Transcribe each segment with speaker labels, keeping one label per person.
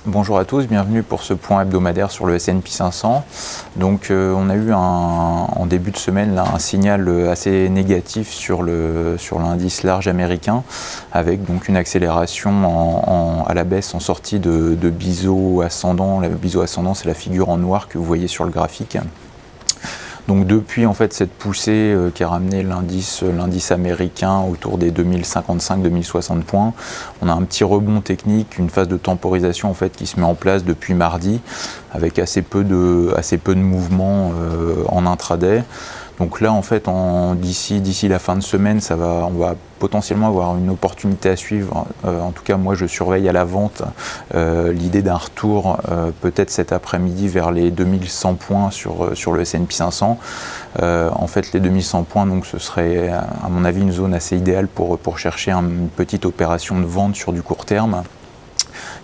Speaker 1: Bonjour à tous, bienvenue pour ce point hebdomadaire sur le S&P 500. Donc on a eu en début de semaine là, un signal assez négatif sur l'indice large américain, avec donc une accélération à la baisse en sortie de biseau ascendant. Le biseau ascendant, c'est la figure en noir que vous voyez sur le graphique. Donc depuis en fait cette poussée qui a ramené l'indice américain autour des 2055-2060 points, on a un petit rebond technique, une phase de temporisation en fait qui se met en place depuis mardi, avec assez peu de mouvements en intraday. Donc là en fait d'ici la fin de semaine, on va potentiellement avoir une opportunité à suivre. En tout cas moi je surveille à la vente l'idée d'un retour peut-être cet après-midi vers les 2100 points sur le S&P 500. En fait les 2100 points, donc ce serait à mon avis une zone assez idéale pour chercher une petite opération de vente sur du court terme.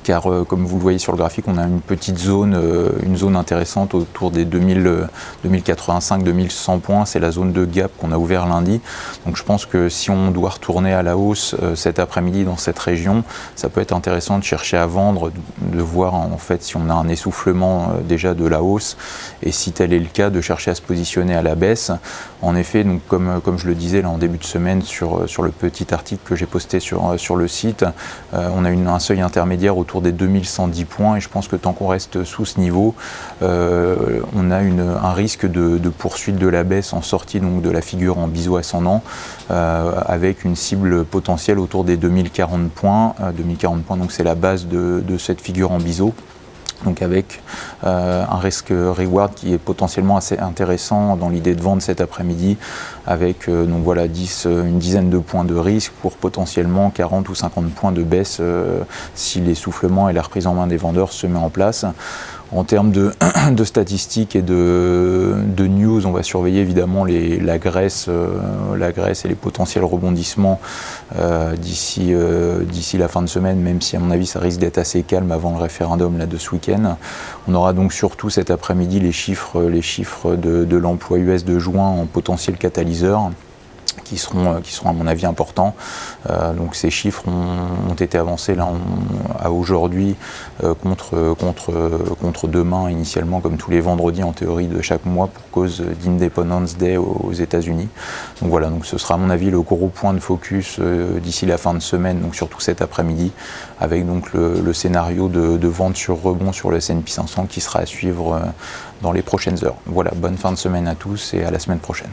Speaker 1: Car comme vous le voyez sur le graphique, on a une petite zone, intéressante autour des 2085-2100 points, c'est la zone de gap qu'on a ouvert lundi. Donc je pense que si on doit retourner à la hausse cet après-midi dans cette région, ça peut être intéressant de chercher à vendre, de voir en fait si on a un essoufflement déjà de la hausse, et si tel est le cas, de chercher à se positionner à la baisse. En effet, donc comme je le disais là en début de semaine sur le petit article que j'ai posté sur le site, on a un seuil intermédiaire autour des 2110 points, et je pense que tant qu'on reste sous ce niveau, on a un risque de poursuite de la baisse en sortie donc de la figure en biseau ascendant, avec une cible potentielle autour des 2040 points. 2040 points, donc c'est la base de cette figure en biseau. Donc avec un risque-reward qui est potentiellement assez intéressant dans l'idée de vendre cet après-midi, avec donc voilà, une dizaine de points de risque pour potentiellement 40 ou 50 points de baisse si l'essoufflement et la reprise en main des vendeurs se met en place. En termes de statistiques et de news, on va surveiller évidemment la Grèce et les potentiels rebondissements d'ici la fin de semaine, même si à mon avis ça risque d'être assez calme avant le référendum là, de ce week-end. On aura donc surtout cet après-midi les chiffres de l'emploi US de juin en potentiel catalyseur, qui seront à mon avis importants. Donc ces chiffres ont été avancés là à aujourd'hui contre demain initialement, comme tous les vendredis en théorie de chaque mois, pour cause d'Independence Day aux États-Unis. Donc voilà, donc ce sera à mon avis le gros point de focus d'ici la fin de semaine, donc surtout cet après-midi, avec donc le scénario de vente sur rebond sur le S&P 500 qui sera à suivre dans les prochaines heures. Voilà, bonne fin de semaine à tous et à la semaine prochaine.